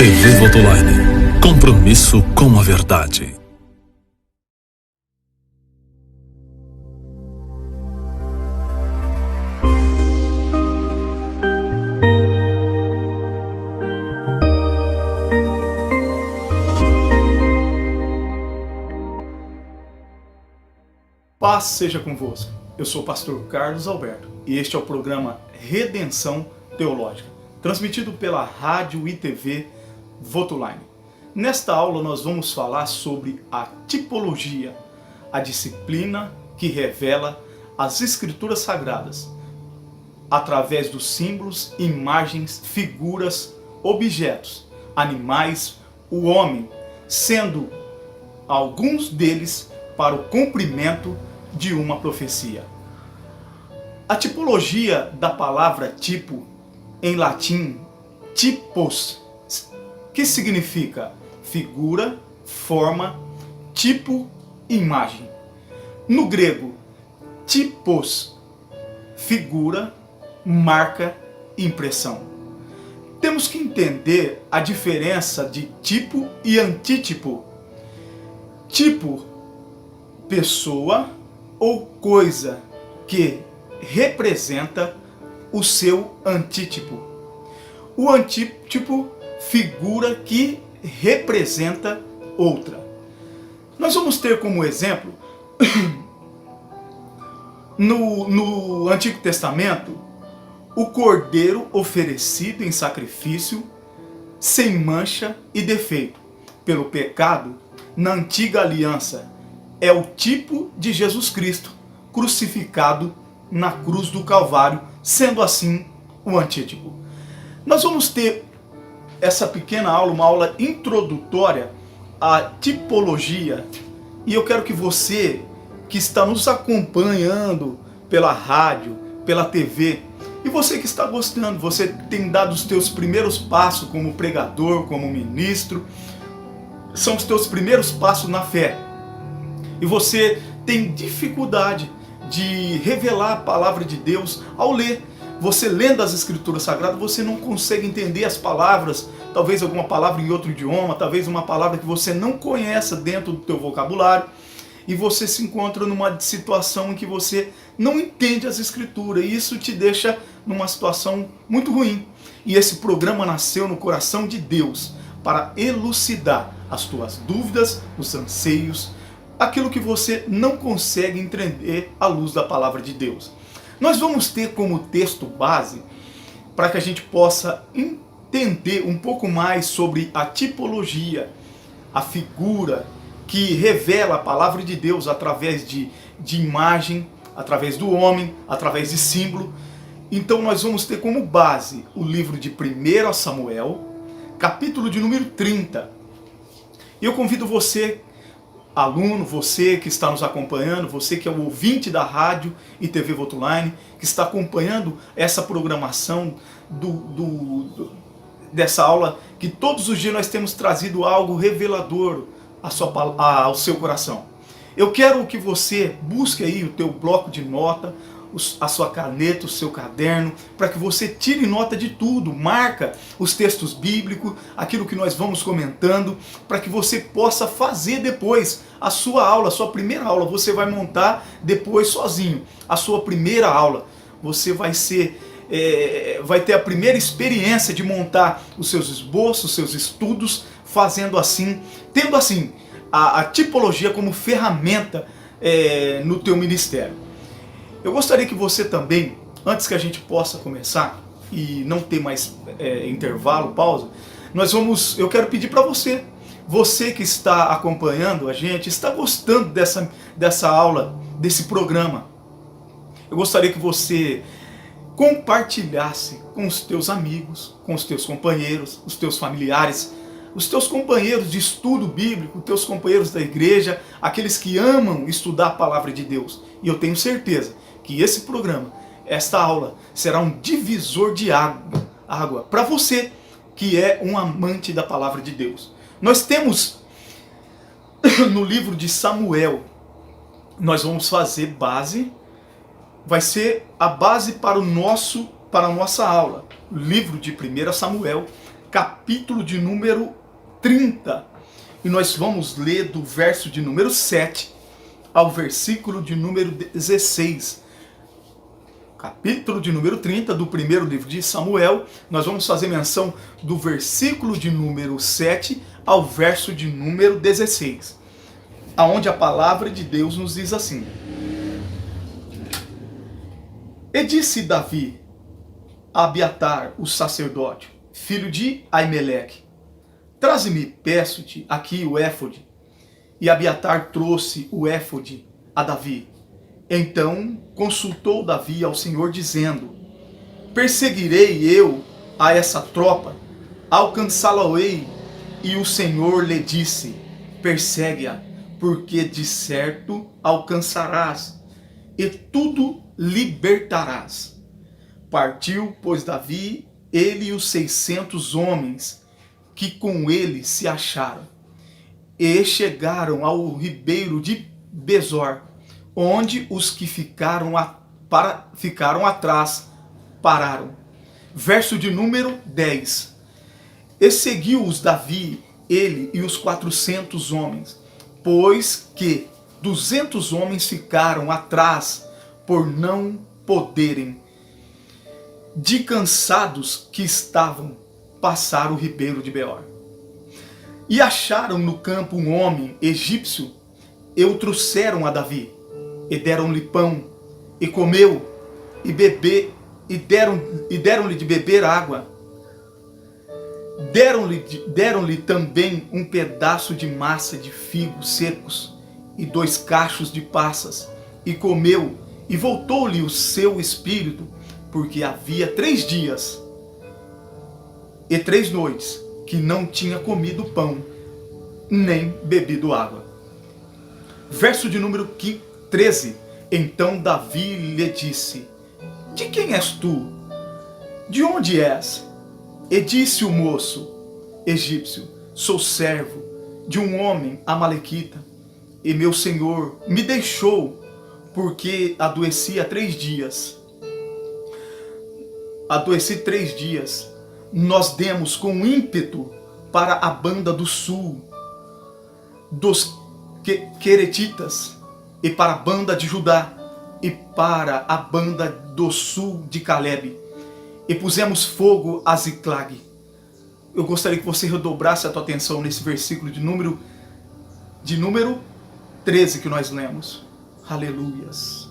TV Votoline. Compromisso com a verdade. Paz seja convosco. Eu sou o pastor Carlos Alberto e este é o programa Redenção Teológica, transmitido pela Rádio e TV Votoline. Nesta aula nós vamos falar sobre a tipologia, a disciplina que revela as Escrituras Sagradas, através dos símbolos, imagens, figuras, objetos, animais, o homem, sendo alguns deles para o cumprimento de uma profecia. A tipologia da palavra tipo, em latim, typos, que significa figura, forma, tipo, imagem. No grego, typos, figura, marca, impressão. Temos que entender a diferença de tipo e antítipo. Tipo, pessoa ou coisa que representa o seu antítipo. O antítipo, figura que representa outra. Nós vamos ter como exemplo, no Antigo Testamento, o cordeiro oferecido em sacrifício, sem mancha e defeito, pelo pecado, na antiga aliança, é o tipo de Jesus Cristo, crucificado na cruz do Calvário, sendo assim o antítipo. Nós vamos ter essa pequena aula, uma aula introdutória à tipologia, e eu quero que você, que está nos acompanhando pela rádio, pela TV, e você que está gostando, você tem dado os teus primeiros passos como pregador, como ministro, são os teus primeiros passos na fé. E você tem dificuldade de revelar a palavra de Deus ao ler. Você lendo as Escrituras Sagradas, você não consegue entender as palavras, talvez alguma palavra em outro idioma, talvez uma palavra que você não conheça dentro do teu vocabulário, e você se encontra numa situação em que você não entende as Escrituras, e isso te deixa numa situação muito ruim. E esse programa nasceu no coração de Deus para elucidar as tuas dúvidas, os anseios, aquilo que você não consegue entender à luz da palavra de Deus. Nós vamos ter como texto base, para que a gente possa entender um pouco mais sobre a tipologia, a figura que revela a palavra de Deus através de imagem, através do homem, através de símbolo. Então nós vamos ter como base o livro de 1 Samuel, capítulo de número 30. E eu convido você, aluno, você que está nos acompanhando, você que é o ouvinte da rádio e TV Votoline, que está acompanhando essa programação dessa aula, que todos os dias nós temos trazido algo revelador ao seu coração. Eu quero que você busque aí o teu bloco de nota, a sua caneta, o seu caderno, para que você tire nota de tudo, marca os textos bíblicos, aquilo que nós vamos comentando, para que você possa fazer depois a sua aula, a sua primeira aula. Você vai montar depois sozinho a sua primeira aula. Você vai ter a primeira experiência de montar os seus esboços, os seus estudos, fazendo assim, tendo assim a tipologia como ferramenta no teu ministério. Eu gostaria que você também, antes que a gente possa começar e não ter mais intervalo, pausa, eu quero pedir para você que está acompanhando a gente, está gostando dessa aula, desse programa, eu gostaria que você compartilhasse com os teus amigos, com os teus companheiros, os teus familiares, os teus companheiros de estudo bíblico, os teus companheiros da igreja, aqueles que amam estudar a palavra de Deus. E eu tenho certeza que esse programa, esta aula, será um divisor de água para você que é um amante da palavra de Deus. Nós temos no livro de Samuel, nós vamos fazer base, vai ser a base para a nossa aula. Livro de 1 Samuel, capítulo de número 30. E nós vamos ler do verso de número 7 ao versículo de número 16. Capítulo de número 30 do primeiro livro de Samuel. Nós vamos fazer menção do versículo de número 7 ao verso de número 16. Aonde a palavra de Deus nos diz assim: E disse Davi a Abiatar, o sacerdote, filho de Aimeleque: Traze-me, peço-te, aqui o éfode. E Abiatar trouxe o éfode a Davi. Então consultou Davi ao Senhor, dizendo: Perseguirei eu a essa tropa, alcançá-la-ei. E o Senhor lhe disse: Persegue-a, porque de certo alcançarás, e tudo libertarás. Partiu, pois, Davi, ele e os 600 homens que com ele se acharam, e chegaram ao ribeiro de Besor, onde os que ficaram atrás pararam. Verso de número 10. E seguiu-os Davi, ele e os 400 homens, pois que 200 homens ficaram atrás por não poderem, de cansados que estavam, passar o ribeiro de Beor. E acharam no campo um homem egípcio, e o trouxeram a Davi, e deram-lhe pão, e comeu, e bebeu, e deram-lhe de beber água. Deram-lhe também um pedaço de massa de figos secos, e 2 cachos de passas, e comeu, e voltou-lhe o seu espírito, porque havia 3 dias e 3 noites que não tinha comido pão, nem bebido água. Verso de número 13. Então Davi lhe disse: De quem és tu? De onde és? E disse o moço egípcio: Sou servo de um homem amalequita, e meu senhor me deixou, porque adoeci há 3 dias. Adoeci 3 dias. Nós demos com ímpeto para a banda do sul dos Queretitas, e para a banda de Judá, e para a banda do sul de Calebe, e pusemos fogo a Ziclag. Eu gostaria que você redobrasse a tua atenção nesse versículo de número 13 que nós lemos. Aleluias.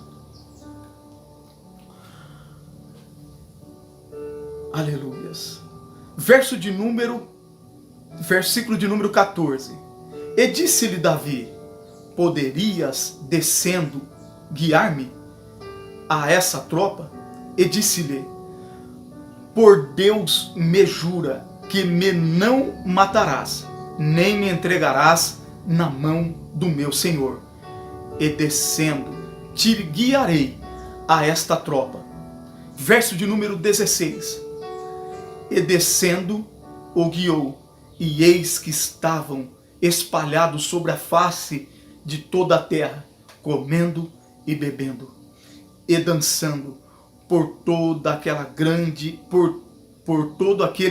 Aleluias. Versículo de número 14. E disse-lhe Davi: Poderias, descendo, guiar-me a essa tropa? E disse-lhe: Por Deus me jura que me não matarás, nem me entregarás na mão do meu senhor. E descendo, te guiarei a esta tropa. Verso de número 16. E descendo, o guiou, e eis que estavam espalhados sobre a face de toda a terra, comendo e bebendo, e dançando por todo aquele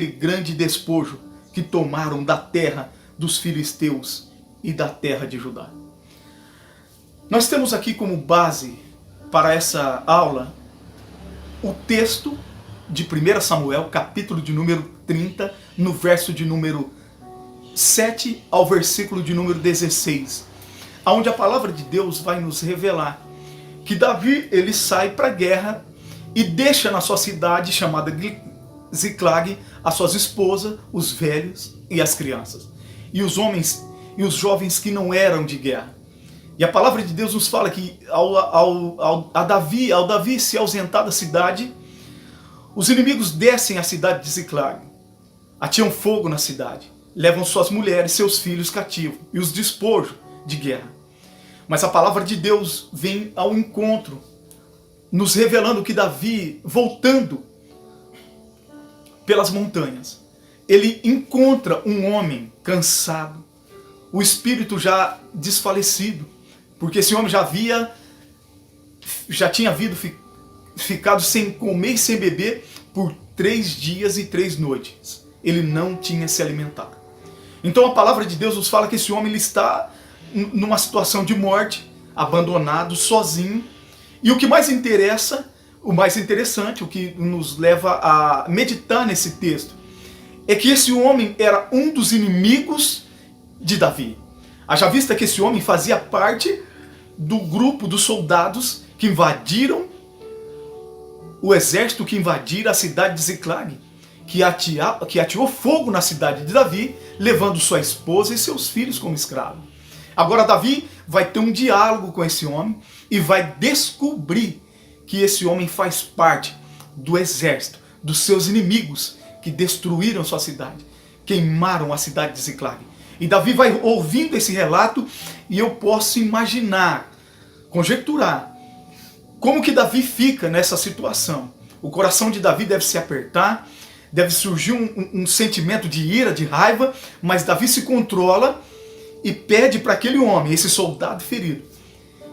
grande despojo que tomaram da terra dos filisteus e da terra de Judá. Nós temos aqui como base para essa aula o texto de 1 Samuel, capítulo de número 30, no verso de número 7 ao versículo de número 16, onde a palavra de Deus vai nos revelar que Davi, ele sai para a guerra e deixa na sua cidade chamada Ziclag as suas esposas, os velhos e as crianças, e os homens e os jovens que não eram de guerra. E a palavra de Deus nos fala que ao Davi se ausentar da cidade, os inimigos descem à cidade de Ziclag, atiram fogo na cidade, levam suas mulheres e seus filhos cativos e os despojam de guerra. Mas a palavra de Deus vem ao encontro, nos revelando que Davi, voltando pelas montanhas, ele encontra um homem cansado, o espírito já desfalecido, porque esse homem já tinha ficado sem comer e sem beber por 3 dias e 3 noites. ele não tinha se alimentado. Então a palavra de Deus nos fala que esse homem ele está numa situação de morte, abandonado, sozinho. E o que mais interessa, o mais interessante, o que nos leva a meditar nesse texto, é que esse homem era um dos inimigos de Davi. Haja vista que esse homem fazia parte do grupo dos soldados que invadiram o exército, que invadiram a cidade de Ziclag, que ateou fogo na cidade de Davi, levando sua esposa e seus filhos como escravos. Agora Davi vai ter um diálogo com esse homem e vai descobrir que esse homem faz parte do exército, dos seus inimigos que destruíram sua cidade, queimaram a cidade de Ziclag. E Davi vai ouvindo esse relato e eu posso imaginar, conjecturar, como que Davi fica nessa situação. O coração de Davi deve se apertar, deve surgir um sentimento de ira, de raiva, mas Davi se controla e pede para aquele homem, esse soldado ferido,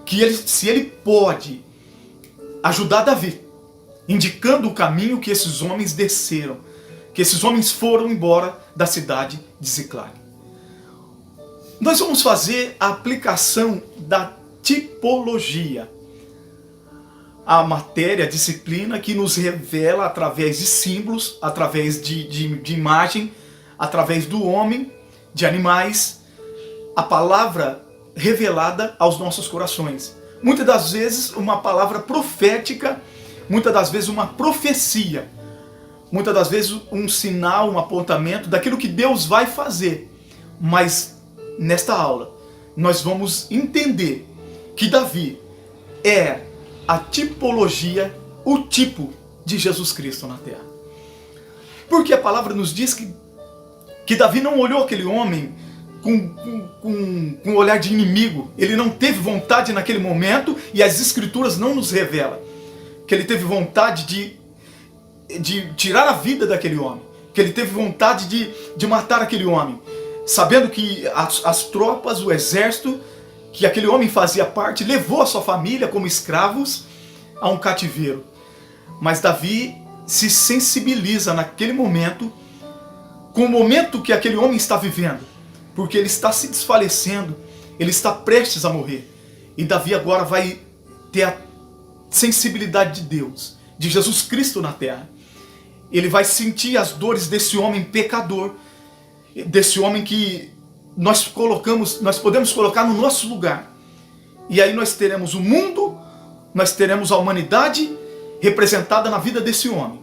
que se ele pode ajudar Davi, indicando o caminho que esses homens desceram, que esses homens foram embora da cidade de Ziclag. Nós vamos fazer a aplicação da tipologia, a matéria, a disciplina que nos revela através de símbolos, através de imagem, através do homem, de animais, a palavra revelada aos nossos corações. Muitas das vezes uma palavra profética, muitas das vezes uma profecia, muitas das vezes um sinal, um apontamento daquilo que Deus vai fazer. Mas nesta aula nós vamos entender que Davi é a tipologia, o tipo de Jesus Cristo na terra. Porque a palavra nos diz que Davi não olhou aquele homem com um olhar de inimigo. Ele não teve vontade naquele momento, e as escrituras não nos revelam que ele teve vontade de tirar a vida daquele homem, que ele teve vontade de matar aquele homem, sabendo que as tropas, o exército, que aquele homem fazia parte, levou a sua família como escravos a um cativeiro. Mas Davi se sensibiliza naquele momento com o momento que aquele homem está vivendo, porque ele está se desfalecendo, ele está prestes a morrer. E Davi agora vai ter a sensibilidade de Deus, de Jesus Cristo na terra. Ele vai sentir as dores desse homem pecador, desse homem que nós podemos colocar no nosso lugar. E aí nós teremos o mundo, nós teremos a humanidade representada na vida desse homem,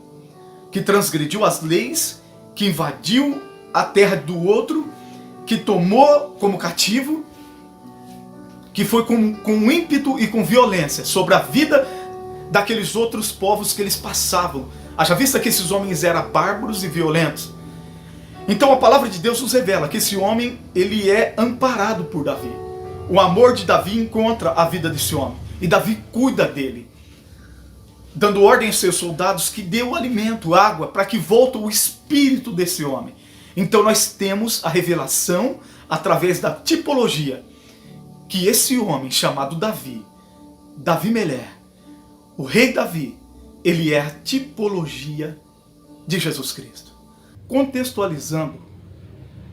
que transgrediu as leis, que invadiu a terra do outro, que tomou como cativo, que foi com ímpeto e com violência sobre a vida daqueles outros povos que eles passavam. Haja vista que esses homens eram bárbaros e violentos. Então a palavra de Deus nos revela que esse homem, ele é amparado por Davi. O amor de Davi encontra a vida desse homem. E Davi cuida dele, dando ordem aos seus soldados que dê o alimento, água, para que volte o espírito desse homem. Então nós temos a revelação, através da tipologia, que esse homem chamado Davi, Davi Melé, o rei Davi, ele é a tipologia de Jesus Cristo. Contextualizando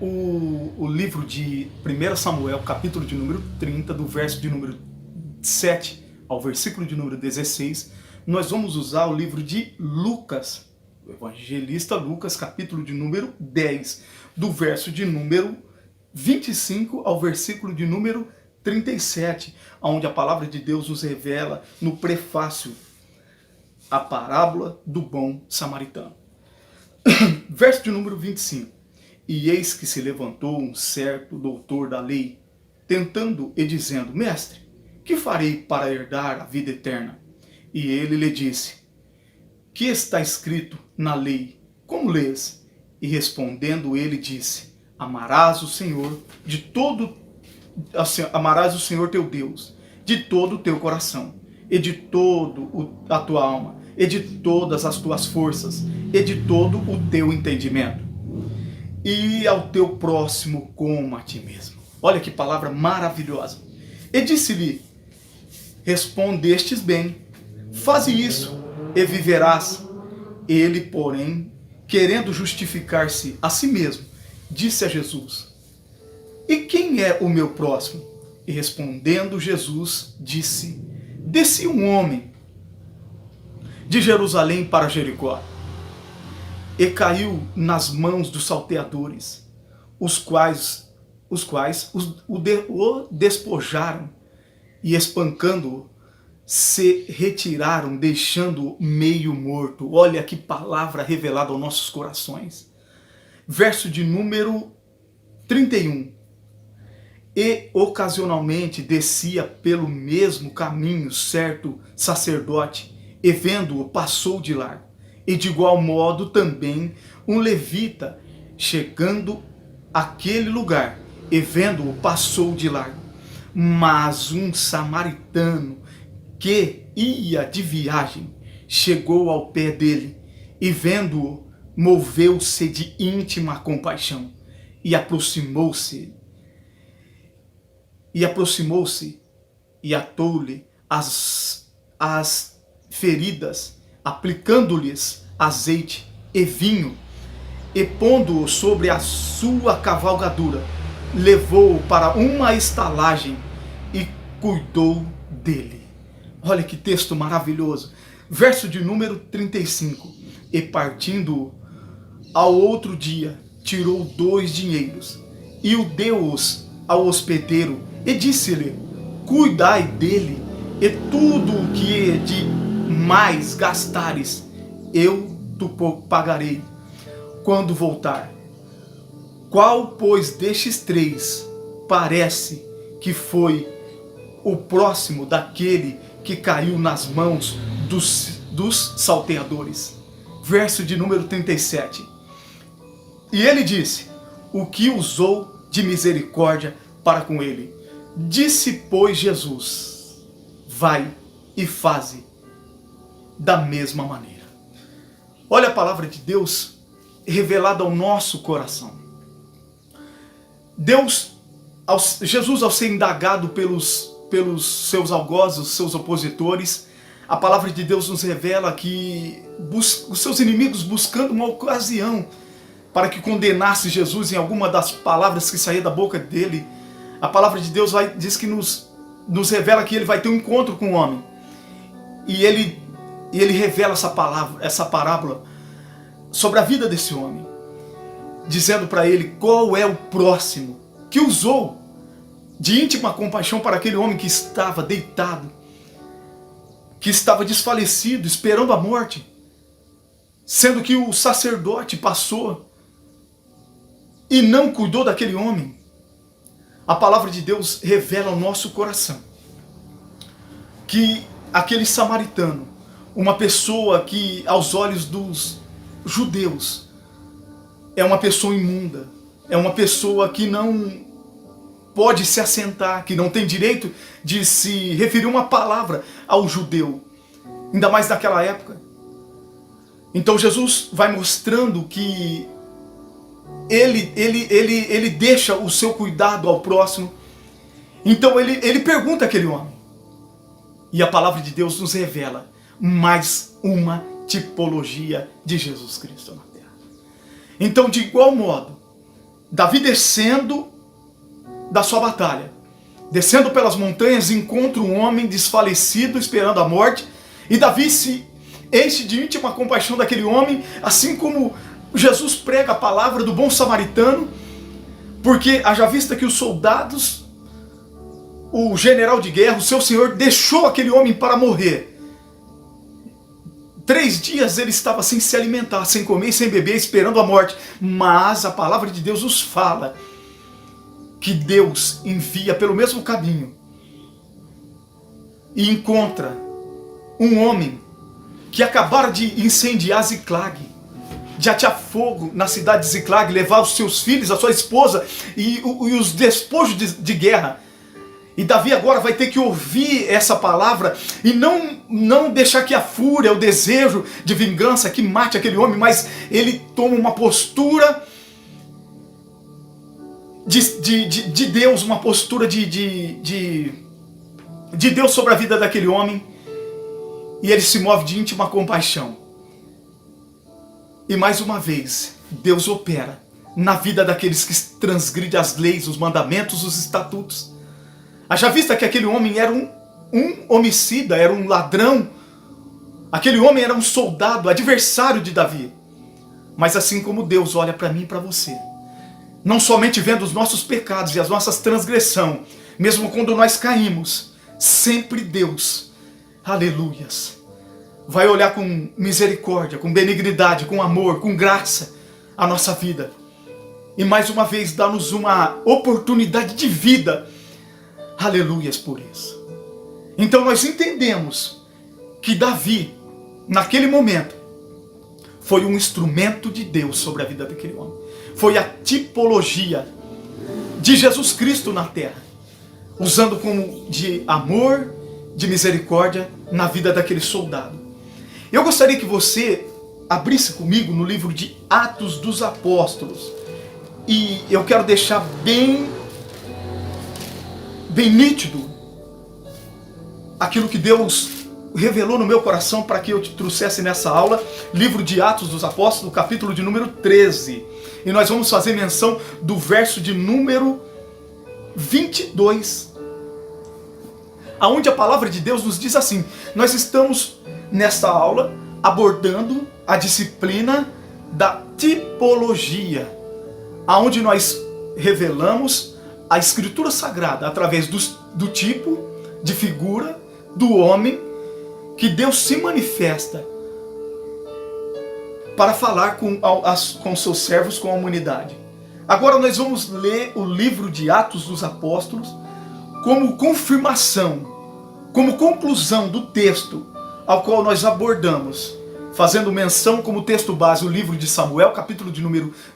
o livro de 1 Samuel, capítulo de número 30, do verso de número 7 ao versículo de número 16, nós vamos usar o livro de Lucas, o evangelista Lucas, capítulo de número 10, do verso de número 25 ao versículo de número 37, onde a palavra de Deus nos revela no prefácio a parábola do bom samaritano. Verso de número 25. E eis que se levantou um certo doutor da lei, tentando e dizendo: Mestre, que farei para herdar a vida eterna? E ele lhe disse: Que está escrito na lei? Como lês? E respondendo ele disse: Amarás o Senhor amarás o Senhor teu Deus de todo o teu coração, e de todo a tua alma, e de todas as tuas forças, e de todo o teu entendimento, e ao teu próximo como a ti mesmo. Olha que palavra maravilhosa. E disse-lhe: Respondestes bem, faze isso e viverás. Ele, porém, querendo justificar-se a si mesmo, disse a Jesus: E quem é o meu próximo? E respondendo Jesus, disse: Descia um homem de Jerusalém para Jericó, e caiu nas mãos dos salteadores, os quais o despojaram, e espancando-o, se retiraram, deixando-o meio morto. Olha que palavra revelada aos nossos corações. Verso de número 31. E ocasionalmente descia pelo mesmo caminho certo sacerdote, e vendo-o passou de largo. E de igual modo também um levita, chegando àquele lugar, e vendo-o passou de largo. Mas um samaritano que ia de viagem chegou ao pé dele, e vendo-o, moveu-se de íntima compaixão, e aproximou-se e atou-lhe as feridas, aplicando-lhes azeite e vinho, e pondo-o sobre a sua cavalgadura, levou-o para uma estalagem e cuidou dele. Olha que texto maravilhoso. Verso de número 35. E partindo ao outro dia, tirou 2 dinheiros e o deu-os ao hospedeiro, e disse-lhe: Cuidai dele, e tudo o que de mais gastares, eu te pagarei quando voltar. Qual, pois, destes 3 parece que foi o próximo daquele que caiu nas mãos dos salteadores? Verso de número 37. E ele disse: O que usou de misericórdia para com ele? Disse, pois, Jesus: Vai e faze da mesma maneira. Olha a palavra de Deus revelada ao nosso coração. Jesus, ao ser indagado pelos seus algozes, seus opositores, a palavra de Deus nos revela que os seus inimigos, buscando uma ocasião para que condenasse Jesus em alguma das palavras que saía da boca dele, a palavra de Deus diz que nos revela que ele vai ter um encontro com o homem. E ele revela essa parábola sobre a vida desse homem, dizendo para ele qual é o próximo que usou de íntima compaixão para aquele homem que estava deitado, que estava desfalecido, esperando a morte, sendo que o sacerdote passou e não cuidou daquele homem. A palavra de Deus revela ao nosso coração que aquele samaritano, uma pessoa que aos olhos dos judeus é uma pessoa imunda, é uma pessoa que não pode se assentar, que não tem direito de se referir uma palavra ao judeu, ainda mais naquela época. Então Jesus vai mostrando que ele deixa o seu cuidado ao próximo. Então ele pergunta àquele homem, e a palavra de Deus nos revela mais uma tipologia de Jesus Cristo na terra. Então, de igual modo, Davi descendo da sua batalha, descendo pelas montanhas, encontra um homem desfalecido, esperando a morte, e Davi se enche de íntima compaixão daquele homem, assim como Jesus prega a palavra do bom samaritano, porque haja vista que os soldados, o general de guerra, o seu senhor, deixou aquele homem para morrer. 3 dias ele estava sem se alimentar, sem comer e sem beber, esperando a morte. Mas a palavra de Deus nos fala que Deus envia pelo mesmo caminho e encontra um homem que acabara de incendiar Ziclag, de atear fogo na cidade de Ziclag, levar os seus filhos, a sua esposa e os despojos de guerra. E Davi agora vai ter que ouvir essa palavra e não deixar que a fúria, o desejo de vingança que mate aquele homem, mas ele toma uma postura de Deus, uma postura de Deus sobre a vida daquele homem, e ele se move de íntima compaixão. E mais uma vez, Deus opera na vida daqueles que transgridem as leis, os mandamentos, os estatutos. Haja vista que aquele homem era um homicida, era um ladrão. Aquele homem era um soldado, adversário de Davi. Mas assim como Deus olha para mim e para você, não somente vendo os nossos pecados e as nossas transgressões, mesmo quando nós caímos, sempre Deus, aleluias, vai olhar com misericórdia, com benignidade, com amor, com graça a nossa vida. E mais uma vez dá-nos uma oportunidade de vida. Aleluias por isso. Então nós entendemos que Davi, naquele momento, foi um instrumento de Deus sobre a vida daquele homem. Foi a tipologia de Jesus Cristo na terra, usando como de amor, de misericórdia na vida daquele soldado. Eu gostaria que você abrisse comigo no livro de Atos dos Apóstolos. E eu quero deixar bem nítido aquilo que Deus revelou no meu coração para que eu te trouxesse nessa aula. Livro de Atos dos Apóstolos, capítulo de número 13. E nós vamos fazer menção do verso de número 22. Aonde a palavra de Deus nos diz assim: nós estamos nesta aula abordando a disciplina da tipologia, aonde nós revelamos a Escritura Sagrada através do tipo, de figura, do homem, que Deus se manifesta para falar com seus servos, com a humanidade. Agora nós vamos ler o livro de Atos dos Apóstolos como confirmação, como conclusão do texto ao qual nós abordamos, fazendo menção como texto base o livro de Samuel,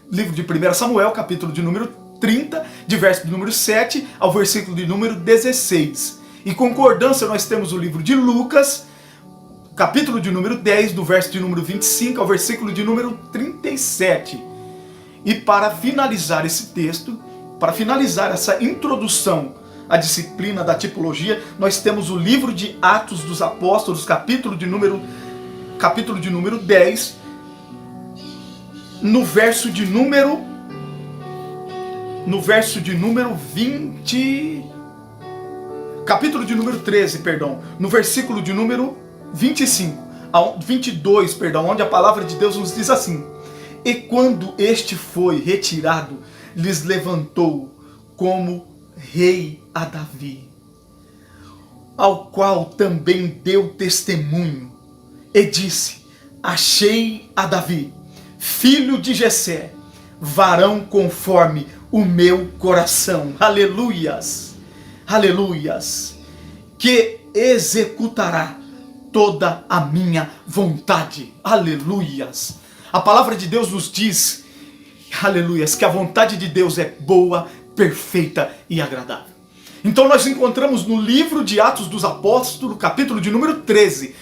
livro de 1 Samuel, capítulo de número 30, de verso de número 7 ao versículo de número 16. Em concordância nós temos o livro de Lucas, capítulo de número 10, do verso de número 25 ao versículo de número 37. E para finalizar esse texto, para finalizar essa introdução à disciplina da tipologia, nós temos o livro de Atos dos Apóstolos, capítulo de número 10, no verso de número 20, capítulo de número 13, perdão, no versículo de número 22, perdão, onde a palavra de Deus nos diz assim: e quando este foi retirado, lhes levantou como rei a Davi, ao qual também deu testemunho, e disse: achei a Davi, filho de Jessé, varão conforme o meu coração. Aleluias, aleluias, que executará toda a minha vontade. Aleluias. A palavra de Deus nos diz, aleluias, que a vontade de Deus é boa, perfeita e agradável. Então nós encontramos no livro de Atos dos Apóstolos, capítulo de número 13,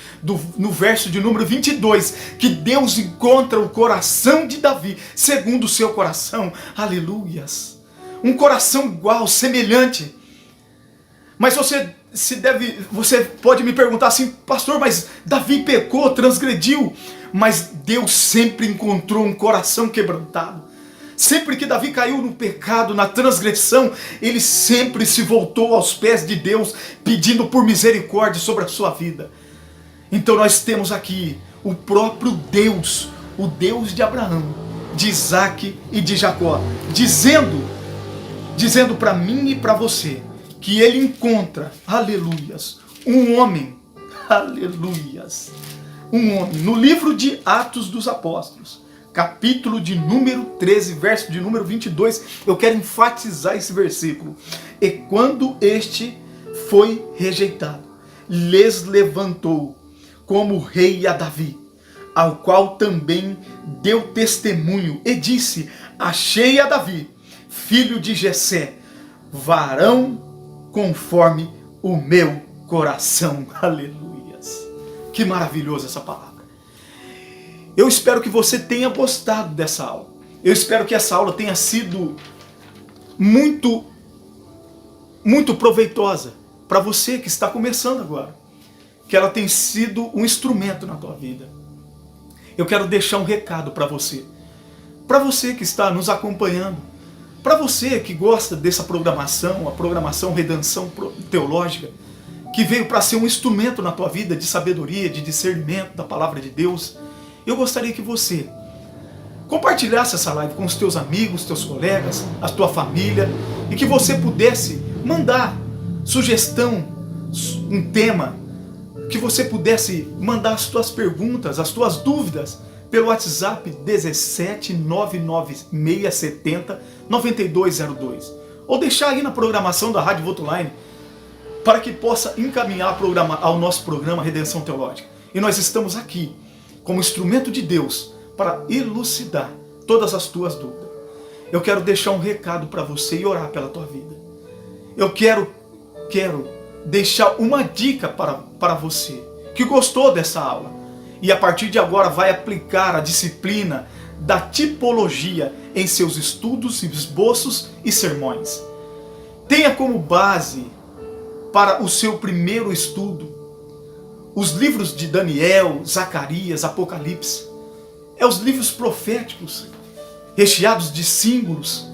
no verso de número 22, que Deus encontra o coração de Davi, segundo o seu coração. Aleluias. Um coração igual, semelhante. Mas você pode me perguntar assim: pastor, mas Davi pecou, transgrediu. Mas Deus sempre encontrou um coração quebrantado. Sempre que Davi caiu no pecado, na transgressão, ele sempre se voltou aos pés de Deus, pedindo por misericórdia sobre a sua vida. Então nós temos aqui o próprio Deus, o Deus de Abraão, de Isaac e de Jacó, dizendo para mim e para você, que ele encontra, aleluias, um homem, aleluias, um homem, no livro de Atos dos Apóstolos, capítulo de número 13, verso de número 22, eu quero enfatizar esse versículo. E quando este foi rejeitado, lhes levantou como rei a Davi, ao qual também deu testemunho, e disse: achei a Davi, filho de Jessé, varão conforme o meu coração. Aleluias. Que maravilhosa essa palavra. Eu espero que você tenha gostado dessa aula. Eu espero que essa aula tenha sido muito proveitosa para você que está começando agora. Que ela tenha sido um instrumento na tua vida. eu quero deixar um recado para você. Para você que está nos acompanhando, para você que gosta dessa programação, a programação Redenção Teológica, que veio para ser um instrumento na tua vida de sabedoria, de discernimento da palavra de Deus, eu gostaria que você compartilhasse essa live com os teus amigos, teus colegas, a tua família, e que você pudesse mandar sugestão, um tema, que você pudesse mandar as tuas perguntas, as tuas dúvidas pelo WhatsApp 17 99670 9202, ou deixar aí na programação da Rádio Voto Online, para que possa encaminhar ao nosso programa Redenção Teológica. E nós estamos aqui como instrumento de Deus para elucidar todas as tuas dúvidas. Eu quero deixar um recado para você e orar pela tua vida. Eu quero deixar uma dica para você que gostou dessa aula e a partir de agora vai aplicar a disciplina da tipologia em seus estudos, esboços e sermões. Tenha como base para o seu primeiro estudo os livros de Daniel, Zacarias, Apocalipse. É os livros proféticos, recheados de símbolos,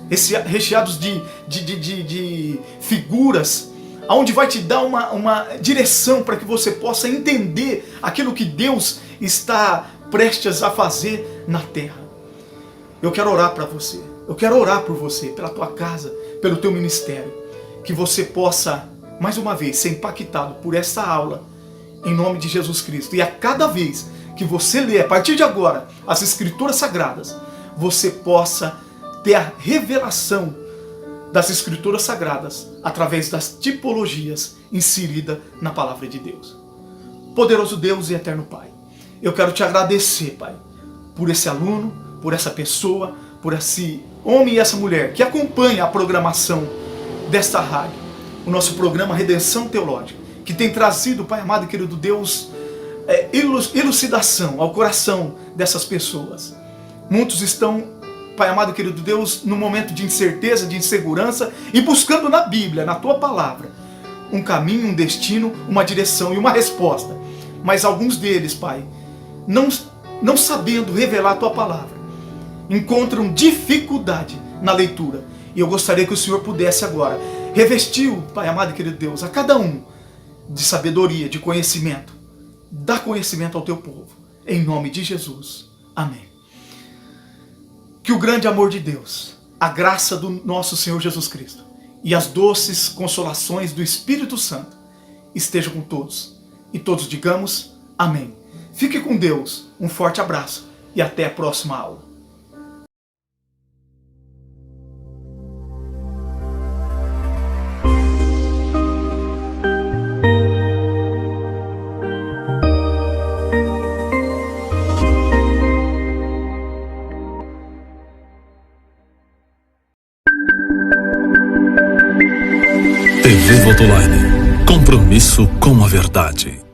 recheados de figuras, onde vai te dar uma direção para que você possa entender aquilo que Deus está prestes a fazer na terra. Eu quero orar para você, eu quero orar por você, pela tua casa, pelo teu ministério, que você possa, mais uma vez, ser impactado por essa aula, em nome de Jesus Cristo. E a cada vez que você lê, a partir de agora, as Escrituras Sagradas, você possa ter a revelação das Escrituras Sagradas através das tipologias inseridas na Palavra de Deus. Poderoso Deus e eterno Pai, eu quero te agradecer, Pai, por esse aluno, por essa pessoa, por esse homem e essa mulher que acompanha a programação desta rádio, o nosso programa Redenção Teológica, que tem trazido, Pai amado e querido Deus, elucidação ao coração dessas pessoas. Muitos estão, Pai amado e querido Deus, num momento de incerteza, de insegurança, e buscando na Bíblia, na Tua Palavra, um caminho, um destino, uma direção e uma resposta. Mas alguns deles, Pai, não sabendo revelar a Tua Palavra, encontram dificuldade na leitura. E eu gostaria que o Senhor pudesse agora revestir, Pai amado e querido Deus, a cada um de sabedoria, de conhecimento. Dá conhecimento ao Teu povo. Em nome de Jesus. Amém. Que o grande amor de Deus, a graça do nosso Senhor Jesus Cristo e as doces consolações do Espírito Santo estejam com todos. E todos digamos amém. Fique com Deus, um forte abraço e até a próxima aula. TV Voto Online. Compromisso com a verdade.